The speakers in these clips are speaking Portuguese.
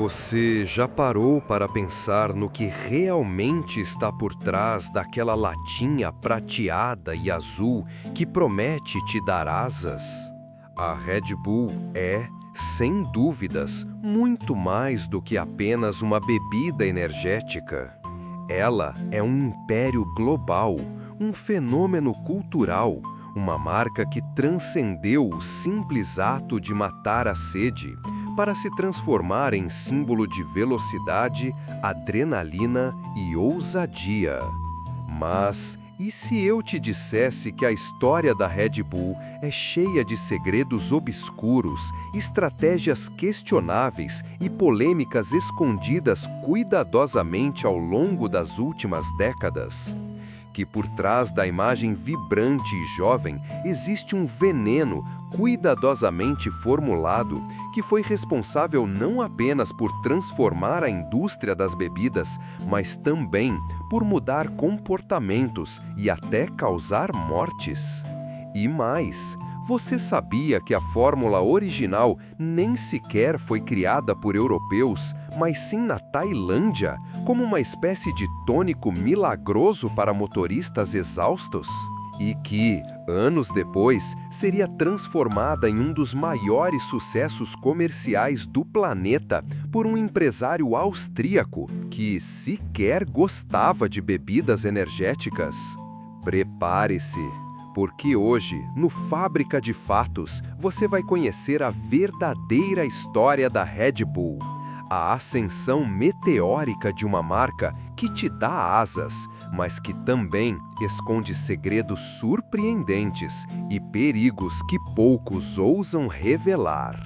Você já parou para pensar no que realmente está por trás daquela latinha prateada e azul que promete te dar asas? A Red Bull é, sem dúvidas, muito mais do que apenas uma bebida energética. Ela é um império global, um fenômeno cultural, uma marca que transcendeu o simples ato de matar a sede para se transformar em símbolo de velocidade, adrenalina e ousadia. Mas e se eu te dissesse que a história da Red Bull é cheia de segredos obscuros, estratégias questionáveis e polêmicas escondidas cuidadosamente ao longo das últimas décadas? Que por trás da imagem vibrante e jovem existe um veneno cuidadosamente formulado que foi responsável não apenas por transformar a indústria das bebidas, mas também por mudar comportamentos e até causar mortes. E mais, você sabia que a fórmula original nem sequer foi criada por europeus, mas sim na Tailândia, como uma espécie de tônico milagroso para motoristas exaustos? E que, anos depois, seria transformada em um dos maiores sucessos comerciais do planeta por um empresário austríaco que sequer gostava de bebidas energéticas? Prepare-se! Porque hoje, no Fábrica de Fatos, você vai conhecer a verdadeira história da Red Bull. A ascensão meteórica de uma marca que te dá asas, mas que também esconde segredos surpreendentes e perigos que poucos ousam revelar.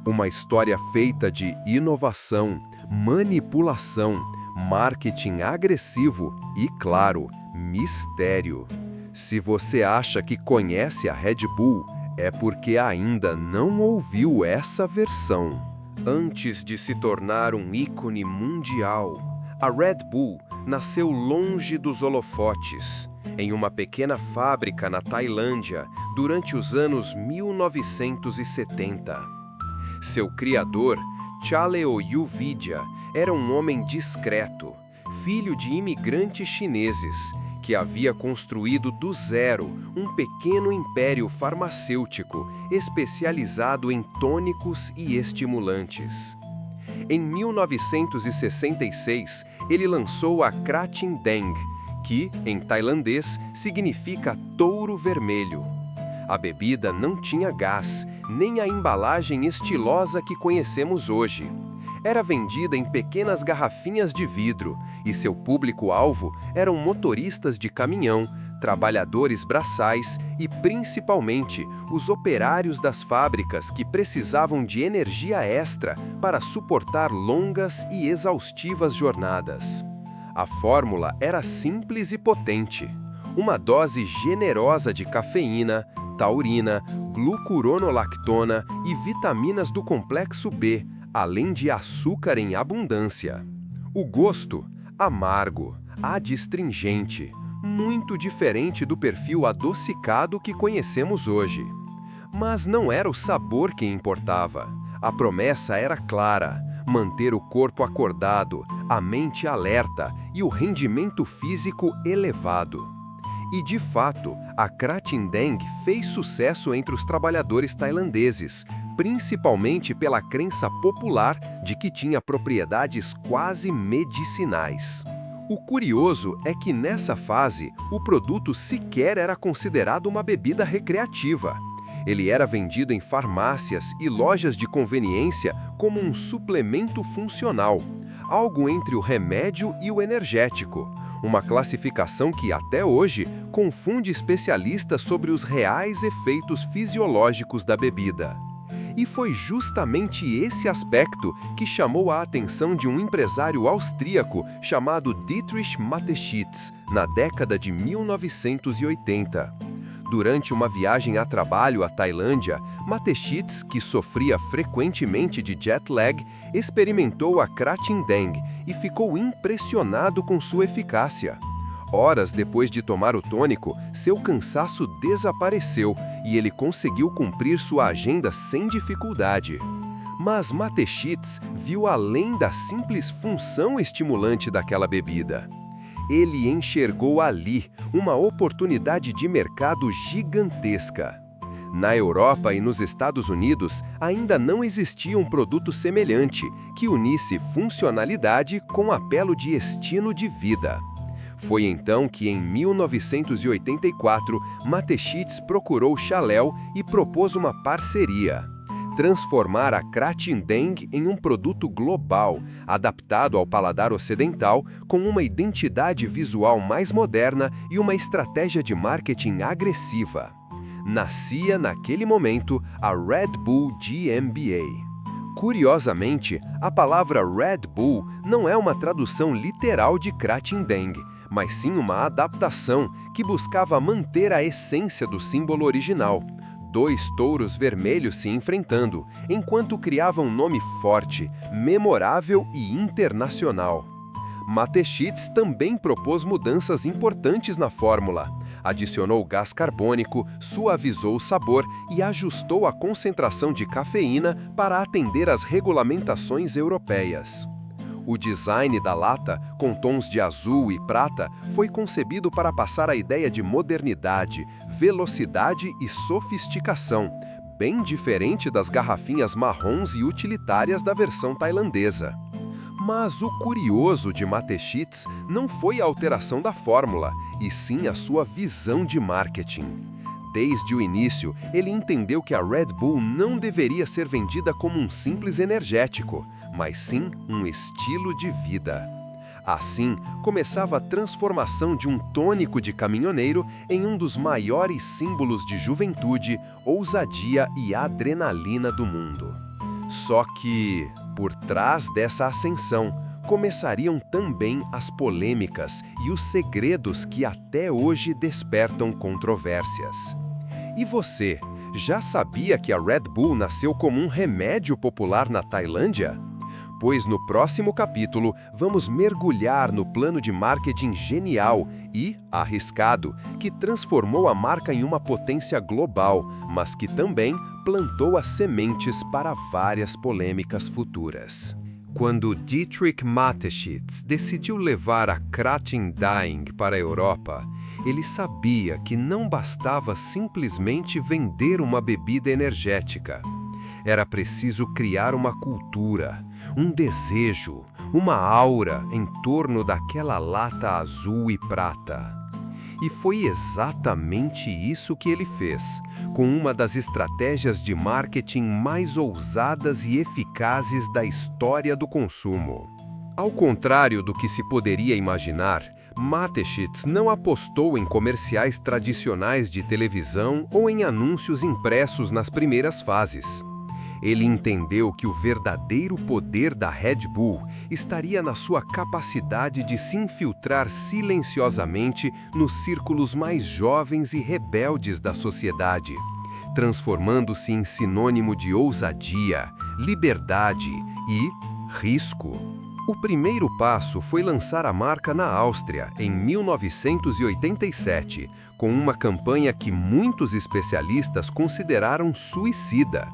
Uma história feita de inovação, manipulação, marketing agressivo e, claro, mistério. Se você acha que conhece a Red Bull, é porque ainda não ouviu essa versão. Antes de se tornar um ícone mundial, a Red Bull nasceu longe dos holofotes, em uma pequena fábrica na Tailândia, durante os anos 1970. Seu criador, Chaleoyu-Vidya, era um homem discreto, filho de imigrantes chineses, que havia construído do zero um pequeno império farmacêutico especializado em tônicos e estimulantes. Em 1966, ele lançou a Kratin Daeng, que, em tailandês, significa touro vermelho. A bebida não tinha gás, nem a embalagem estilosa que conhecemos hoje. Era vendida em pequenas garrafinhas de vidro, e seu público-alvo eram motoristas de caminhão, trabalhadores braçais e, principalmente, os operários das fábricas que precisavam de energia extra para suportar longas e exaustivas jornadas. A fórmula era simples e potente. Uma dose generosa de cafeína, taurina, glucuronolactona e vitaminas do complexo B, além de açúcar em abundância. O gosto, amargo, adstringente, muito diferente do perfil adocicado que conhecemos hoje. Mas não era o sabor que importava. A promessa era clara: manter o corpo acordado, a mente alerta e o rendimento físico elevado. E, de fato, a Kratin Daeng fez sucesso entre os trabalhadores tailandeses, principalmente pela crença popular de que tinha propriedades quase medicinais. O curioso é que, nessa fase, o produto sequer era considerado uma bebida recreativa. Ele era vendido em farmácias e lojas de conveniência como um suplemento funcional, algo entre o remédio e o energético, uma classificação que, até hoje, confunde especialistas sobre os reais efeitos fisiológicos da bebida. E foi justamente esse aspecto que chamou a atenção de um empresário austríaco chamado Dietrich Mateschitz, na década de 1980. Durante uma viagem a trabalho à Tailândia, Mateschitz, que sofria frequentemente de jet lag, experimentou a Kratin Daeng e ficou impressionado com sua eficácia. Horas depois de tomar o tônico, seu cansaço desapareceu e ele conseguiu cumprir sua agenda sem dificuldade. Mas Mateschitz viu além da simples função estimulante daquela bebida. Ele enxergou ali uma oportunidade de mercado gigantesca. Na Europa e nos Estados Unidos, ainda não existia um produto semelhante que unisse funcionalidade com apelo de estilo de vida. Foi então que, em 1984, Mateschitz procurou Chalel e propôs uma parceria: transformar a Kratindeng em um produto global, adaptado ao paladar ocidental, com uma identidade visual mais moderna e uma estratégia de marketing agressiva. Nascia, naquele momento, a Red Bull GmbH. Curiosamente, a palavra Red Bull não é uma tradução literal de Kratindeng, mas sim uma adaptação que buscava manter a essência do símbolo original. Dois touros vermelhos se enfrentando, enquanto criavam um nome forte, memorável e internacional. Mateschitz também propôs mudanças importantes na fórmula. Adicionou gás carbônico, suavizou o sabor e ajustou a concentração de cafeína para atender às regulamentações europeias. O design da lata, com tons de azul e prata, foi concebido para passar a ideia de modernidade, velocidade e sofisticação, bem diferente das garrafinhas marrons e utilitárias da versão tailandesa. Mas o curioso de Mateschitz não foi a alteração da fórmula, e sim a sua visão de marketing. Desde o início, ele entendeu que a Red Bull não deveria ser vendida como um simples energético, mas sim um estilo de vida. Assim, começava a transformação de um tônico de caminhoneiro em um dos maiores símbolos de juventude, ousadia e adrenalina do mundo. Só que, por trás dessa ascensão, começariam também as polêmicas e os segredos que até hoje despertam controvérsias. E você, já sabia que a Red Bull nasceu como um remédio popular na Tailândia? Pois no próximo capítulo vamos mergulhar no plano de marketing genial e arriscado que transformou a marca em uma potência global, mas que também plantou as sementes para várias polêmicas futuras. Quando Dietrich Mateschitz decidiu levar a Kratindeng para a Europa, ele sabia que não bastava simplesmente vender uma bebida energética. Era preciso criar uma cultura, um desejo, uma aura em torno daquela lata azul e prata. E foi exatamente isso que ele fez, com uma das estratégias de marketing mais ousadas e eficazes da história do consumo. Ao contrário do que se poderia imaginar, Mateschitz não apostou em comerciais tradicionais de televisão ou em anúncios impressos nas primeiras fases. Ele entendeu que o verdadeiro poder da Red Bull estaria na sua capacidade de se infiltrar silenciosamente nos círculos mais jovens e rebeldes da sociedade, transformando-se em sinônimo de ousadia, liberdade e risco. O primeiro passo foi lançar a marca na Áustria, em 1987, com uma campanha que muitos especialistas consideraram suicida.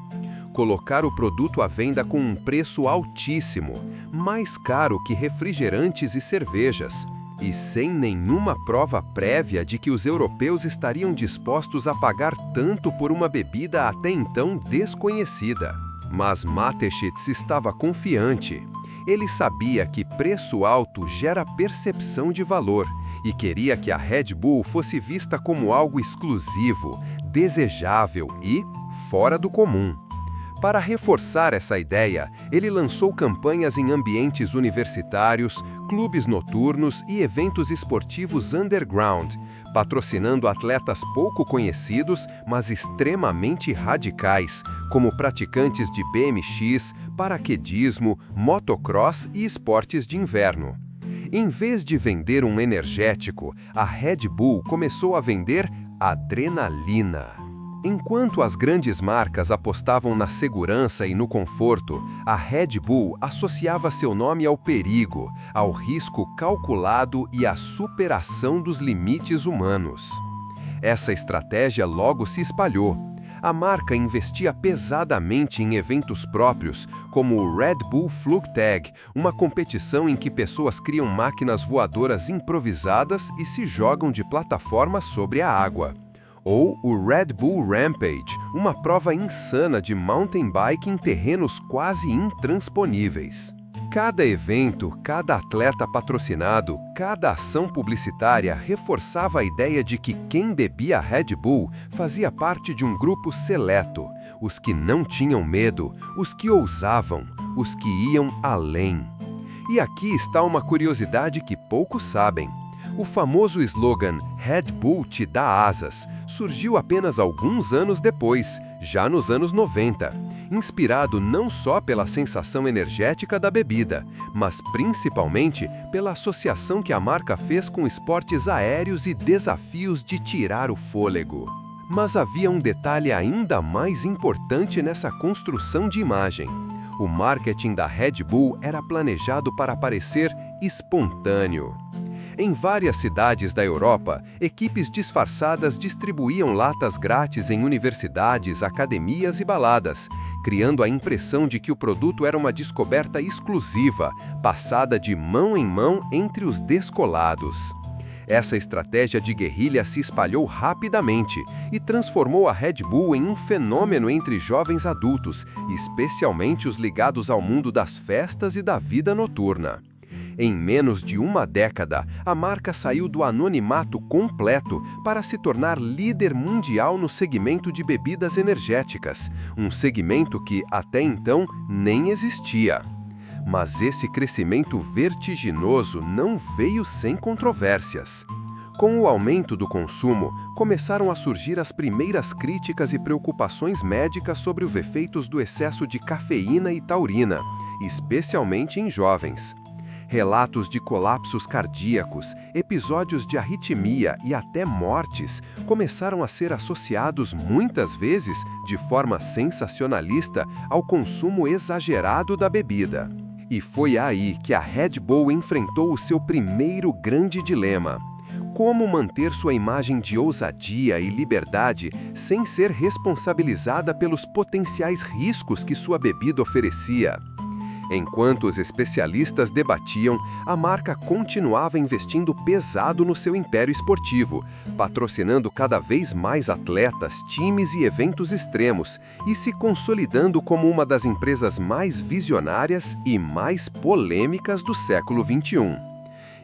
Colocar o produto à venda com um preço altíssimo, mais caro que refrigerantes e cervejas, e sem nenhuma prova prévia de que os europeus estariam dispostos a pagar tanto por uma bebida até então desconhecida. Mas Mateschitz estava confiante. Ele sabia que preço alto gera percepção de valor e queria que a Red Bull fosse vista como algo exclusivo, desejável e fora do comum. Para reforçar essa ideia, ele lançou campanhas em ambientes universitários, clubes noturnos e eventos esportivos underground, patrocinando atletas pouco conhecidos, mas extremamente radicais, como praticantes de BMX, paraquedismo, motocross e esportes de inverno. Em vez de vender um energético, a Red Bull começou a vender adrenalina. Enquanto as grandes marcas apostavam na segurança e no conforto, a Red Bull associava seu nome ao perigo, ao risco calculado e à superação dos limites humanos. Essa estratégia logo se espalhou. A marca investia pesadamente em eventos próprios, como o Red Bull Flugtag, uma competição em que pessoas criam máquinas voadoras improvisadas e se jogam de plataforma sobre a água. Ou o Red Bull Rampage, uma prova insana de mountain bike em terrenos quase intransponíveis. Cada evento, cada atleta patrocinado, cada ação publicitária reforçava a ideia de que quem bebia Red Bull fazia parte de um grupo seleto, os que não tinham medo, os que ousavam, os que iam além. E aqui está uma curiosidade que poucos sabem. O famoso slogan Red Bull te dá asas surgiu apenas alguns anos depois, já nos anos 90, inspirado não só pela sensação energética da bebida, mas principalmente pela associação que a marca fez com esportes aéreos e desafios de tirar o fôlego. Mas havia um detalhe ainda mais importante nessa construção de imagem. O marketing da Red Bull era planejado para parecer espontâneo. Em várias cidades da Europa, equipes disfarçadas distribuíam latas grátis em universidades, academias e baladas, criando a impressão de que o produto era uma descoberta exclusiva, passada de mão em mão entre os descolados. Essa estratégia de guerrilha se espalhou rapidamente e transformou a Red Bull em um fenômeno entre jovens adultos, especialmente os ligados ao mundo das festas e da vida noturna. Em menos de uma década, a marca saiu do anonimato completo para se tornar líder mundial no segmento de bebidas energéticas, um segmento que, até então, nem existia. Mas esse crescimento vertiginoso não veio sem controvérsias. Com o aumento do consumo, começaram a surgir as primeiras críticas e preocupações médicas sobre os efeitos do excesso de cafeína e taurina, especialmente em jovens. Relatos de colapsos cardíacos, episódios de arritmia e até mortes começaram a ser associados muitas vezes, de forma sensacionalista, ao consumo exagerado da bebida. E foi aí que a Red Bull enfrentou o seu primeiro grande dilema: como manter sua imagem de ousadia e liberdade sem ser responsabilizada pelos potenciais riscos que sua bebida oferecia. Enquanto os especialistas debatiam, a marca continuava investindo pesado no seu império esportivo, patrocinando cada vez mais atletas, times e eventos extremos, e se consolidando como uma das empresas mais visionárias e mais polêmicas do século XXI.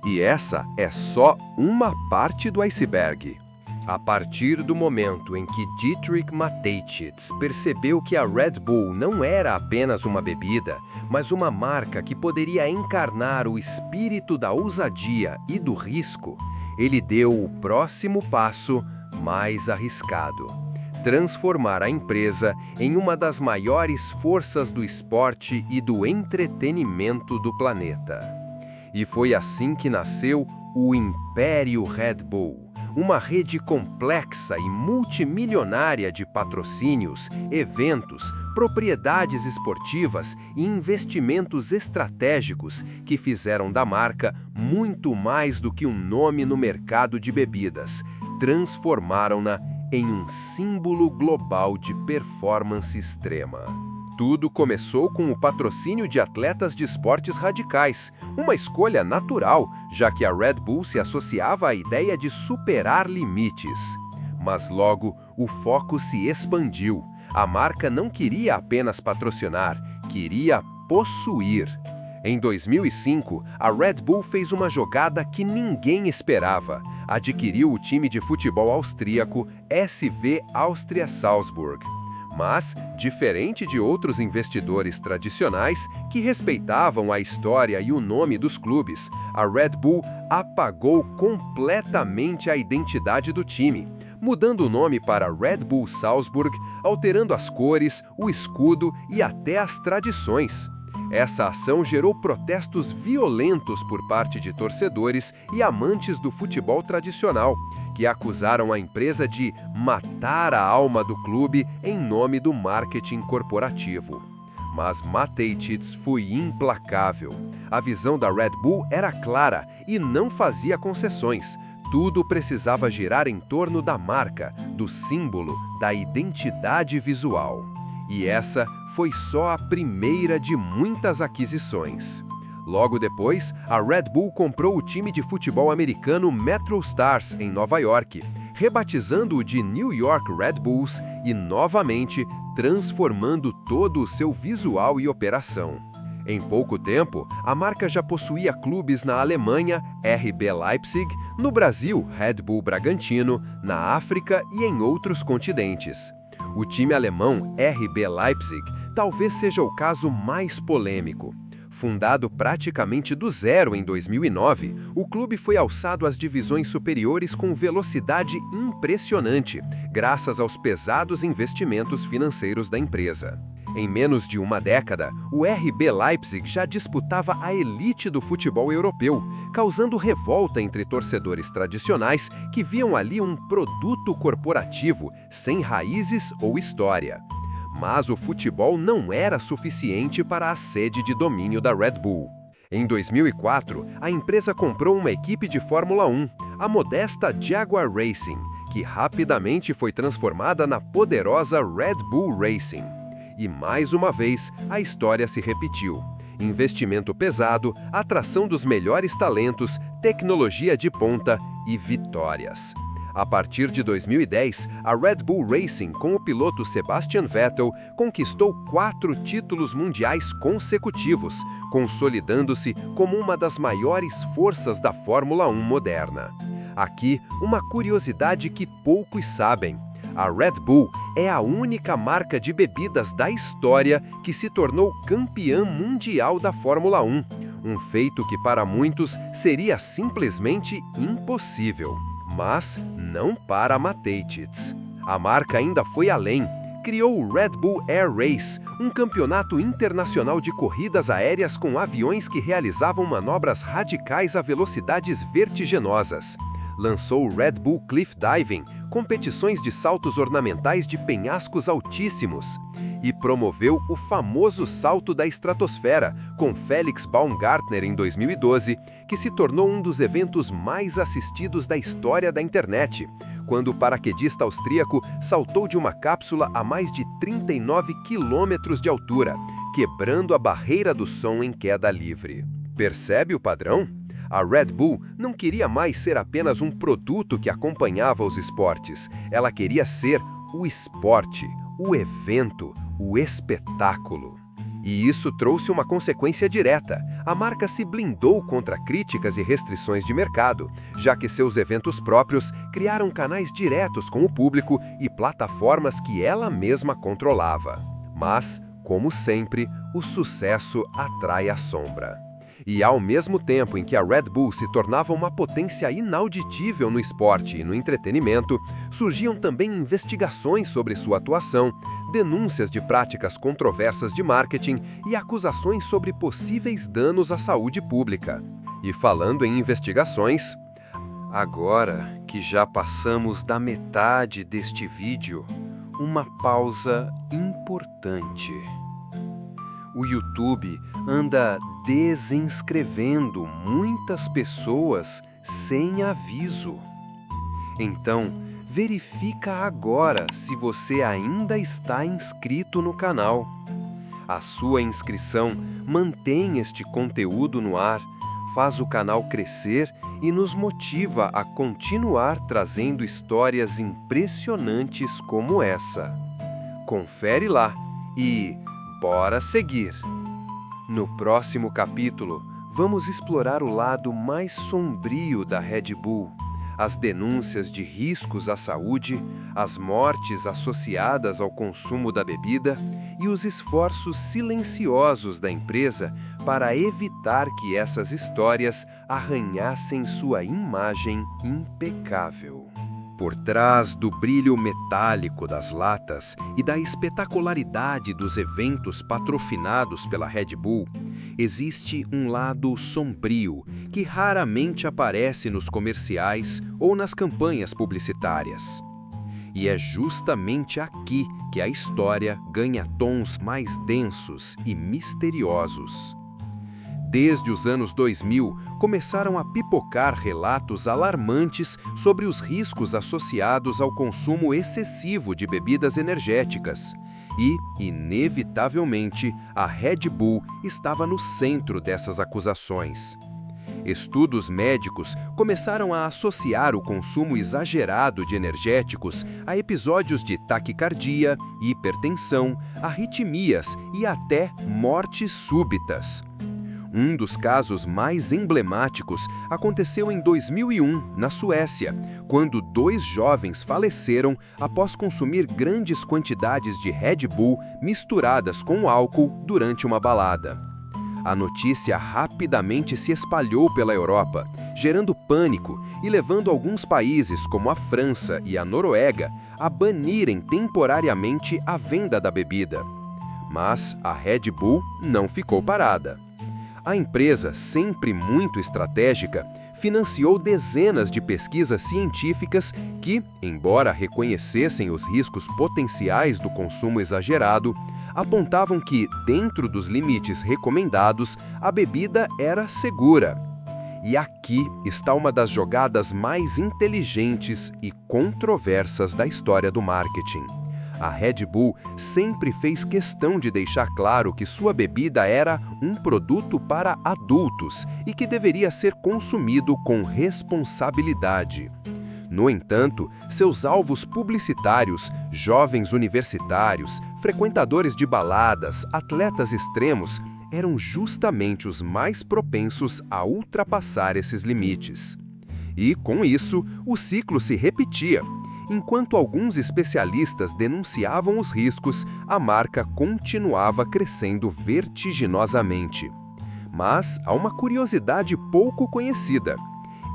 E essa é só uma parte do iceberg. A partir do momento em que Dietrich Mateschitz percebeu que a Red Bull não era apenas uma bebida, mas uma marca que poderia encarnar o espírito da ousadia e do risco, ele deu o próximo passo mais arriscado: transformar a empresa em uma das maiores forças do esporte e do entretenimento do planeta. E foi assim que nasceu o Império Red Bull. Uma rede complexa e multimilionária de patrocínios, eventos, propriedades esportivas e investimentos estratégicos que fizeram da marca muito mais do que um nome no mercado de bebidas. Transformaram-na em um símbolo global de performance extrema. Tudo começou com o patrocínio de atletas de esportes radicais, uma escolha natural, já que a Red Bull se associava à ideia de superar limites. Mas logo, o foco se expandiu. A marca não queria apenas patrocinar, queria possuir. Em 2005, a Red Bull fez uma jogada que ninguém esperava. Adquiriu o time de futebol austríaco SV Austria Salzburg. Mas, diferente de outros investidores tradicionais que respeitavam a história e o nome dos clubes, a Red Bull apagou completamente a identidade do time, mudando o nome para Red Bull Salzburg, alterando as cores, o escudo e até as tradições. Essa ação gerou protestos violentos por parte de torcedores e amantes do futebol tradicional, que acusaram a empresa de matar a alma do clube em nome do marketing corporativo. Mas Mateschitz foi implacável. A visão da Red Bull era clara e não fazia concessões. Tudo precisava girar em torno da marca, do símbolo da identidade visual. E essa foi só a primeira de muitas aquisições. Logo depois, a Red Bull comprou o time de futebol americano Metro Stars, em Nova York, rebatizando-o de New York Red Bulls e, novamente, transformando todo o seu visual e operação. Em pouco tempo, a marca já possuía clubes na Alemanha, RB Leipzig, no Brasil, Red Bull Bragantino, na África e em outros continentes. O time alemão RB Leipzig talvez seja o caso mais polêmico. Fundado praticamente do zero em 2009, o clube foi alçado às divisões superiores com velocidade impressionante, graças aos pesados investimentos financeiros da empresa. Em menos de uma década, o RB Leipzig já disputava a elite do futebol europeu, causando revolta entre torcedores tradicionais que viam ali um produto corporativo sem raízes ou história. Mas o futebol não era suficiente para a sede de domínio da Red Bull. Em 2004, a empresa comprou uma equipe de Fórmula 1, a modesta Jaguar Racing, que rapidamente foi transformada na poderosa Red Bull Racing. E mais uma vez, a história se repetiu. Investimento pesado, atração dos melhores talentos, tecnologia de ponta e vitórias. A partir de 2010, a Red Bull Racing, com o piloto Sebastian Vettel, conquistou 4 títulos mundiais consecutivos, consolidando-se como uma das maiores forças da Fórmula 1 moderna. Aqui, uma curiosidade que poucos sabem. A Red Bull é a única marca de bebidas da história que se tornou campeã mundial da Fórmula 1, um feito que para muitos seria simplesmente impossível. Mas não para a Mateitits. A marca ainda foi além. Criou o Red Bull Air Race, um campeonato internacional de corridas aéreas com aviões que realizavam manobras radicais a velocidades vertiginosas. Lançou o Red Bull Cliff Diving, competições de saltos ornamentais de penhascos altíssimos. E promoveu o famoso salto da estratosfera, com Felix Baumgartner em 2012, que se tornou um dos eventos mais assistidos da história da internet, quando o paraquedista austríaco saltou de uma cápsula a mais de 39 quilômetros de altura, quebrando a barreira do som em queda livre. Percebe o padrão? A Red Bull não queria mais ser apenas um produto que acompanhava os esportes. Ela queria ser o esporte, o evento, o espetáculo. E isso trouxe uma consequência direta. A marca se blindou contra críticas e restrições de mercado, já que seus eventos próprios criaram canais diretos com o público e plataformas que ela mesma controlava. Mas, como sempre, o sucesso atrai a sombra. E ao mesmo tempo em que a Red Bull se tornava uma potência inauditível no esporte e no entretenimento, surgiam também investigações sobre sua atuação, denúncias de práticas controversas de marketing e acusações sobre possíveis danos à saúde pública. E falando em investigações, agora que já passamos da metade deste vídeo, uma pausa importante. O YouTube anda desinscrevendo muitas pessoas sem aviso. Então, verifica agora se você ainda está inscrito no canal. A sua inscrição mantém este conteúdo no ar, faz o canal crescer e nos motiva a continuar trazendo histórias impressionantes como essa. Confere lá e bora seguir! No próximo capítulo, vamos explorar o lado mais sombrio da Red Bull, as denúncias de riscos à saúde, as mortes associadas ao consumo da bebida e os esforços silenciosos da empresa para evitar que essas histórias arranhassem sua imagem impecável. Por trás do brilho metálico das latas e da espetacularidade dos eventos patrocinados pela Red Bull, existe um lado sombrio que raramente aparece nos comerciais ou nas campanhas publicitárias. E é justamente aqui que a história ganha tons mais densos e misteriosos. Desde os anos 2000, começaram a pipocar relatos alarmantes sobre os riscos associados ao consumo excessivo de bebidas energéticas. E, inevitavelmente, a Red Bull estava no centro dessas acusações. Estudos médicos começaram a associar o consumo exagerado de energéticos a episódios de taquicardia, hipertensão, arritmias e até mortes súbitas. Um dos casos mais emblemáticos aconteceu em 2001, na Suécia, quando 2 jovens faleceram após consumir grandes quantidades de Red Bull misturadas com álcool durante uma balada. A notícia rapidamente se espalhou pela Europa, gerando pânico e levando alguns países, como a França e a Noruega, a banirem temporariamente a venda da bebida. Mas a Red Bull não ficou parada. A empresa, sempre muito estratégica, financiou dezenas de pesquisas científicas que, embora reconhecessem os riscos potenciais do consumo exagerado, apontavam que, dentro dos limites recomendados, a bebida era segura. E aqui está uma das jogadas mais inteligentes e controversas da história do marketing. A Red Bull sempre fez questão de deixar claro que sua bebida era um produto para adultos e que deveria ser consumido com responsabilidade. No entanto, seus alvos publicitários, jovens universitários, frequentadores de baladas, atletas extremos, eram justamente os mais propensos a ultrapassar esses limites. E, com isso, o ciclo se repetia. Enquanto alguns especialistas denunciavam os riscos, a marca continuava crescendo vertiginosamente. Mas há uma curiosidade pouco conhecida.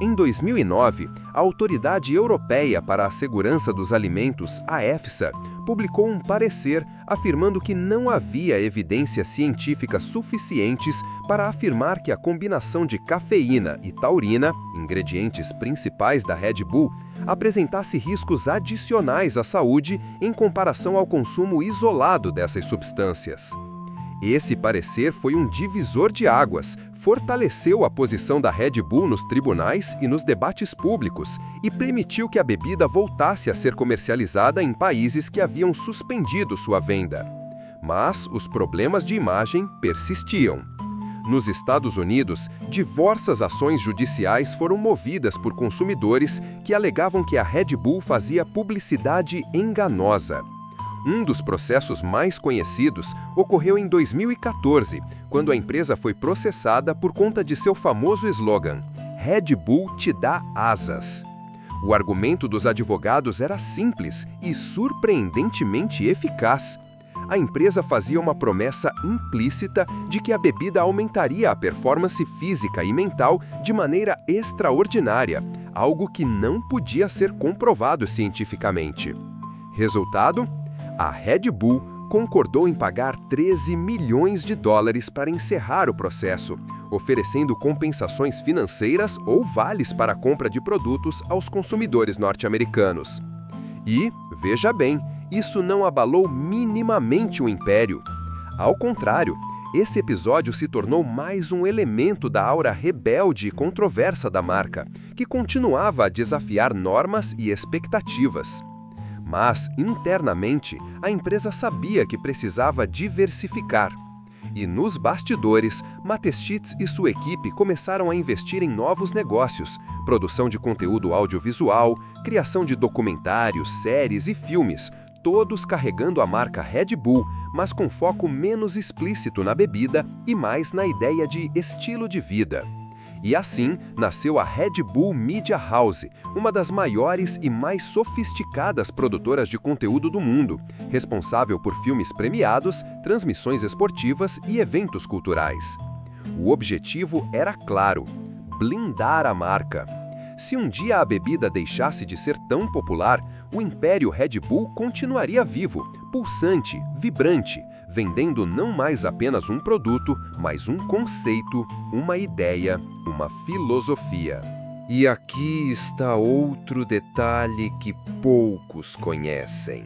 Em 2009, a Autoridade Europeia para a Segurança dos Alimentos, a EFSA, publicou um parecer afirmando que não havia evidências científicas suficientes para afirmar que a combinação de cafeína e taurina, ingredientes principais da Red Bull, apresentasse riscos adicionais à saúde em comparação ao consumo isolado dessas substâncias. Esse parecer foi um divisor de águas, fortaleceu a posição da Red Bull nos tribunais e nos debates públicos e permitiu que a bebida voltasse a ser comercializada em países que haviam suspendido sua venda. Mas os problemas de imagem persistiam. Nos Estados Unidos, diversas ações judiciais foram movidas por consumidores que alegavam que a Red Bull fazia publicidade enganosa. Um dos processos mais conhecidos ocorreu em 2014, quando a empresa foi processada por conta de seu famoso slogan: Red Bull te dá asas. O argumento dos advogados era simples e surpreendentemente eficaz. A empresa fazia uma promessa implícita de que a bebida aumentaria a performance física e mental de maneira extraordinária, algo que não podia ser comprovado cientificamente. Resultado? A Red Bull concordou em pagar 13 milhões de dólares para encerrar o processo, oferecendo compensações financeiras ou vales para a compra de produtos aos consumidores norte-americanos. E, veja bem, isso não abalou minimamente o império. Ao contrário, esse episódio se tornou mais um elemento da aura rebelde e controversa da marca, que continuava a desafiar normas e expectativas. Mas, internamente, a empresa sabia que precisava diversificar. E nos bastidores, Mateschitz e sua equipe começaram a investir em novos negócios, produção de conteúdo audiovisual, criação de documentários, séries e filmes, todos carregando a marca Red Bull, mas com foco menos explícito na bebida e mais na ideia de estilo de vida. E assim nasceu a Red Bull Media House, uma das maiores e mais sofisticadas produtoras de conteúdo do mundo, responsável por filmes premiados, transmissões esportivas e eventos culturais. O objetivo era claro: blindar a marca. Se um dia a bebida deixasse de ser tão popular, o império Red Bull continuaria vivo, pulsante, vibrante, vendendo não mais apenas um produto, mas um conceito, uma ideia, uma filosofia. E aqui está outro detalhe que poucos conhecem.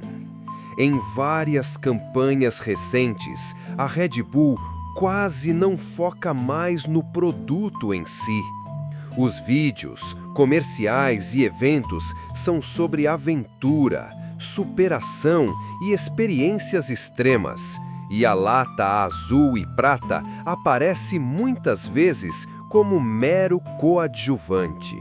Em várias campanhas recentes, a Red Bull quase não foca mais no produto em si. Os vídeos, comerciais e eventos são sobre aventura, superação e experiências extremas, e a lata azul e prata aparece muitas vezes como mero coadjuvante.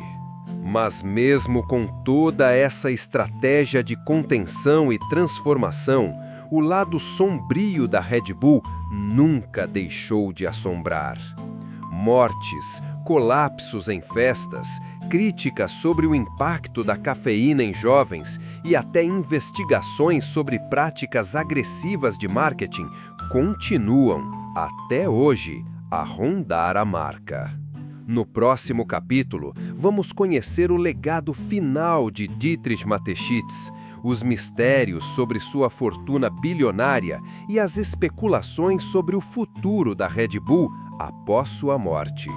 Mas mesmo com toda essa estratégia de contenção e transformação, o lado sombrio da Red Bull nunca deixou de assombrar. Mortes, colapsos em festas, críticas sobre o impacto da cafeína em jovens e até investigações sobre práticas agressivas de marketing continuam, até hoje, a rondar a marca. No próximo capítulo, vamos conhecer o legado final de Dietrich Mateschitz, os mistérios sobre sua fortuna bilionária e as especulações sobre o futuro da Red Bull após sua morte.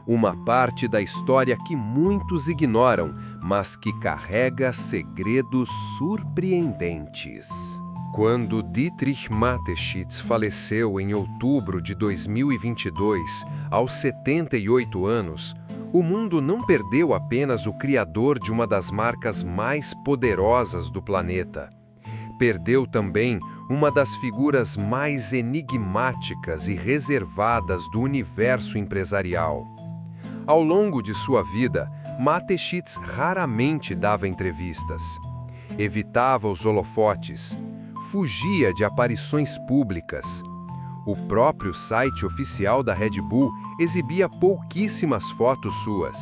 Uma parte da história que muitos ignoram, mas que carrega segredos surpreendentes. Quando Dietrich Mateschitz faleceu em outubro de 2022, aos 78 anos, o mundo não perdeu apenas o criador de uma das marcas mais poderosas do planeta. Perdeu também uma das figuras mais enigmáticas e reservadas do universo empresarial. Ao longo de sua vida, Mateschitz raramente dava entrevistas. Evitava os holofotes. Fugia de aparições públicas. O próprio site oficial da Red Bull exibia pouquíssimas fotos suas.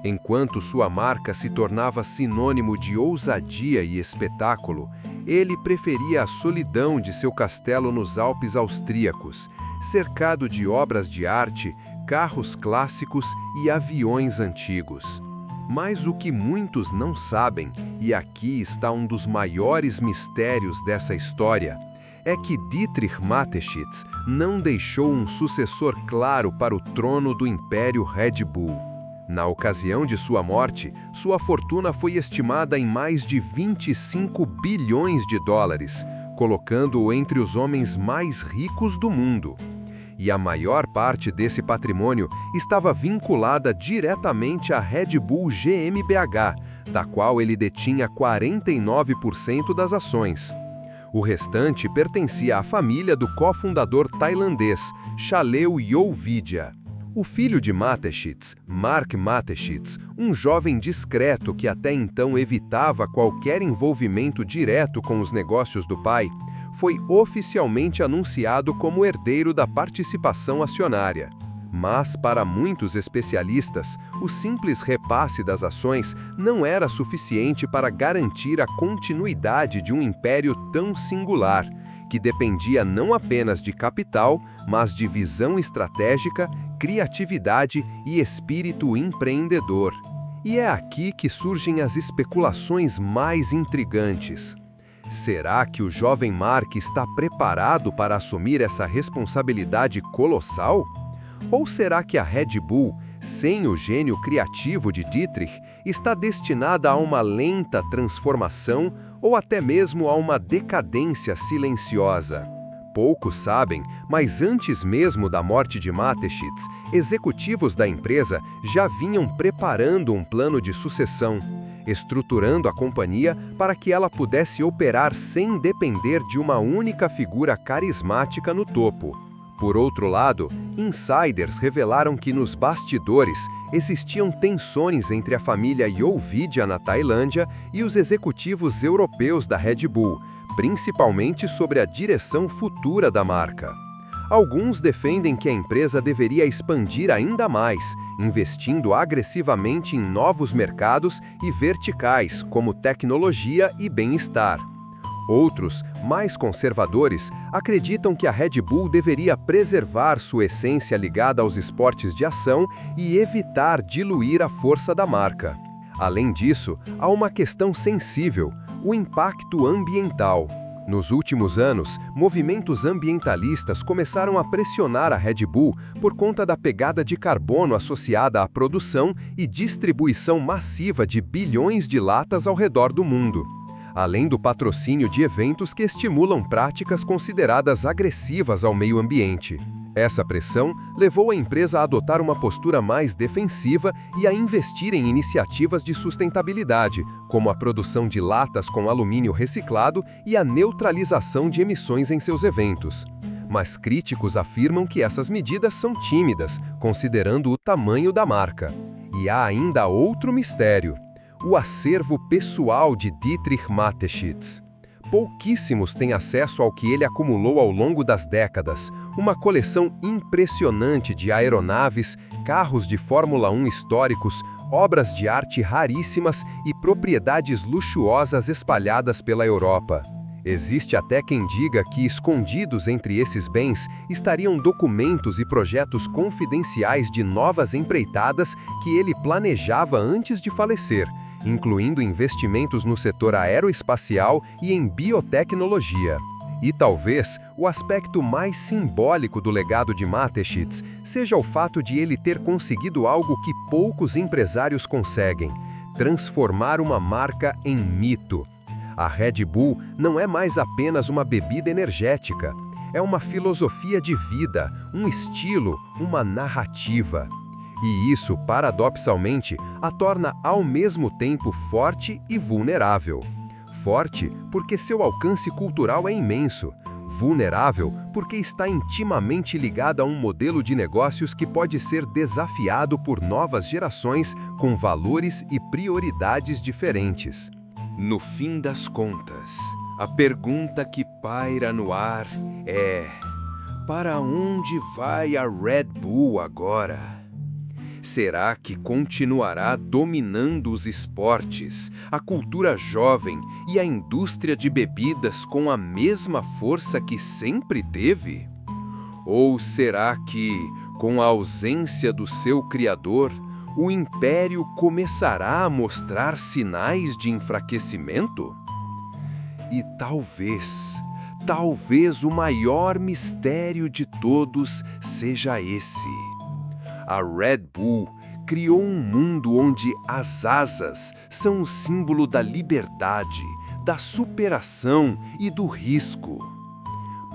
Enquanto sua marca se tornava sinônimo de ousadia e espetáculo, ele preferia a solidão de seu castelo nos Alpes austríacos, cercado de obras de arte, carros clássicos e aviões antigos. Mas o que muitos não sabem, e aqui está um dos maiores mistérios dessa história, é que Dietrich Mateschitz não deixou um sucessor claro para o trono do Império Red Bull. Na ocasião de sua morte, sua fortuna foi estimada em mais de 25 bilhões de dólares, colocando-o entre os homens mais ricos do mundo. E a maior parte desse patrimônio estava vinculada diretamente à Red Bull GmbH, da qual ele detinha 49% das ações. O restante pertencia à família do cofundador tailandês, Chaleu Yovidia. O filho de Mateschitz, Mark Mateschitz, um jovem discreto que até então evitava qualquer envolvimento direto com os negócios do pai, foi oficialmente anunciado como herdeiro da participação acionária. Mas, para muitos especialistas, o simples repasse das ações não era suficiente para garantir a continuidade de um império tão singular, que dependia não apenas de capital, mas de visão estratégica, criatividade e espírito empreendedor. E é aqui que surgem as especulações mais intrigantes. Será que o jovem Mark está preparado para assumir essa responsabilidade colossal? Ou será que a Red Bull, sem o gênio criativo de Dietrich, está destinada a uma lenta transformação ou até mesmo a uma decadência silenciosa? Poucos sabem, mas antes mesmo da morte de Mateschitz, executivos da empresa já vinham preparando um plano de sucessão, estruturando a companhia para que ela pudesse operar sem depender de uma única figura carismática no topo. Por outro lado, insiders revelaram que nos bastidores existiam tensões entre a família Yovidia na Tailândia e os executivos europeus da Red Bull, principalmente sobre a direção futura da marca. Alguns defendem que a empresa deveria expandir ainda mais, investindo agressivamente em novos mercados e verticais, como tecnologia e bem-estar. Outros, mais conservadores, acreditam que a Red Bull deveria preservar sua essência ligada aos esportes de ação e evitar diluir a força da marca. Além disso, há uma questão sensível: o impacto ambiental. Nos últimos anos, movimentos ambientalistas começaram a pressionar a Red Bull por conta da pegada de carbono associada à produção e distribuição massiva de bilhões de latas ao redor do mundo, além do patrocínio de eventos que estimulam práticas consideradas agressivas ao meio ambiente. Essa pressão levou a empresa a adotar uma postura mais defensiva e a investir em iniciativas de sustentabilidade, como a produção de latas com alumínio reciclado e a neutralização de emissões em seus eventos. Mas críticos afirmam que essas medidas são tímidas, considerando o tamanho da marca. E há ainda outro mistério: o acervo pessoal de Dietrich Mateschitz. Pouquíssimos têm acesso ao que ele acumulou ao longo das décadas, uma coleção impressionante de aeronaves, carros de Fórmula 1 históricos, obras de arte raríssimas e propriedades luxuosas espalhadas pela Europa. Existe até quem diga que, escondidos entre esses bens, estariam documentos e projetos confidenciais de novas empreitadas que ele planejava antes de falecer, incluindo investimentos no setor aeroespacial e em biotecnologia. E talvez o aspecto mais simbólico do legado de Mateschitz seja o fato de ele ter conseguido algo que poucos empresários conseguem: transformar uma marca em mito. A Red Bull não é mais apenas uma bebida energética. É uma filosofia de vida, um estilo, uma narrativa. E isso, paradoxalmente, a torna ao mesmo tempo forte e vulnerável. Forte porque seu alcance cultural é imenso. Vulnerável porque está intimamente ligada a um modelo de negócios que pode ser desafiado por novas gerações com valores e prioridades diferentes. No fim das contas, a pergunta que paira no ar é: para onde vai a Red Bull agora? Será que continuará dominando os esportes, a cultura jovem e a indústria de bebidas com a mesma força que sempre teve? Ou será que, com a ausência do seu criador, o império começará a mostrar sinais de enfraquecimento? E talvez o maior mistério de todos seja esse: a Red Bull criou um mundo onde as asas são o símbolo da liberdade, da superação e do risco.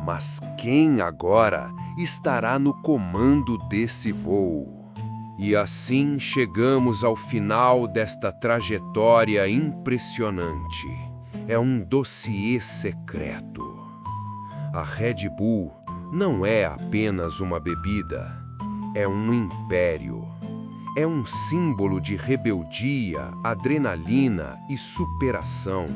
Mas quem agora estará no comando desse voo? E assim chegamos ao final desta trajetória impressionante. É um dossiê secreto. A Red Bull não é apenas uma bebida. É um império. É um símbolo de rebeldia, adrenalina e superação.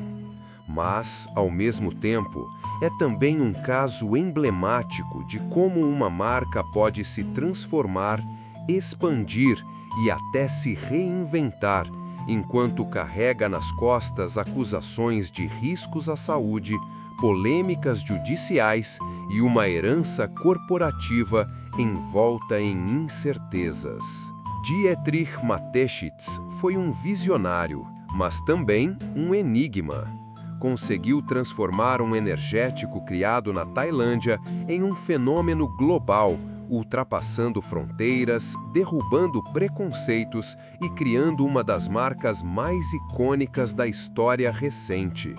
Mas, ao mesmo tempo, é também um caso emblemático de como uma marca pode se transformar, expandir e até se reinventar, enquanto carrega nas costas acusações de riscos à saúde, polêmicas judiciais e uma herança corporativa envolta em incertezas. Dietrich Mateschitz foi um visionário, mas também um enigma. Conseguiu transformar um energético criado na Tailândia em um fenômeno global, ultrapassando fronteiras, derrubando preconceitos e criando uma das marcas mais icônicas da história recente.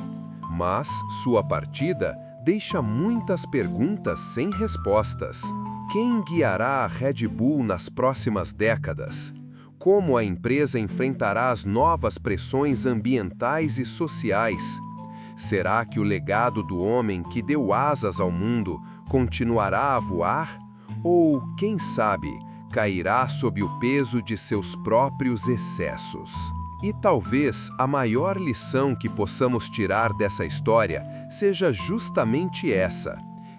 Mas sua partida deixa muitas perguntas sem respostas. Quem guiará a Red Bull nas próximas décadas? Como a empresa enfrentará as novas pressões ambientais e sociais? Será que o legado do homem que deu asas ao mundo continuará a voar? Ou, quem sabe, cairá sob o peso de seus próprios excessos? E talvez a maior lição que possamos tirar dessa história seja justamente essa: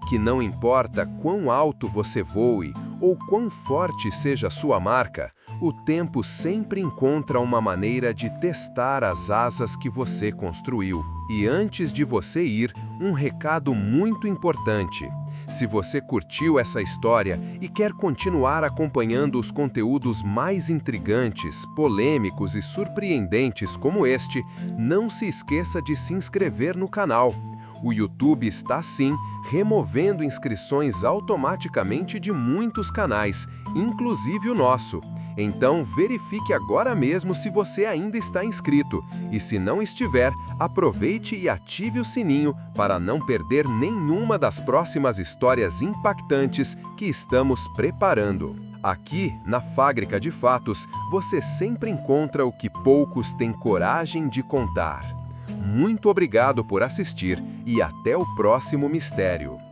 que não importa quão alto você voe ou quão forte seja sua marca, o tempo sempre encontra uma maneira de testar as asas que você construiu. E antes de você ir, um recado muito importante. Se você curtiu essa história e quer continuar acompanhando os conteúdos mais intrigantes, polêmicos e surpreendentes como este, não se esqueça de se inscrever no canal. O YouTube está, sim, removendo inscrições automaticamente de muitos canais, inclusive o nosso. Então verifique agora mesmo se você ainda está inscrito. E se não estiver, aproveite e ative o sininho para não perder nenhuma das próximas histórias impactantes que estamos preparando. Aqui, na Fábrica de Fatos, você sempre encontra o que poucos têm coragem de contar. Muito obrigado por assistir e até o próximo mistério.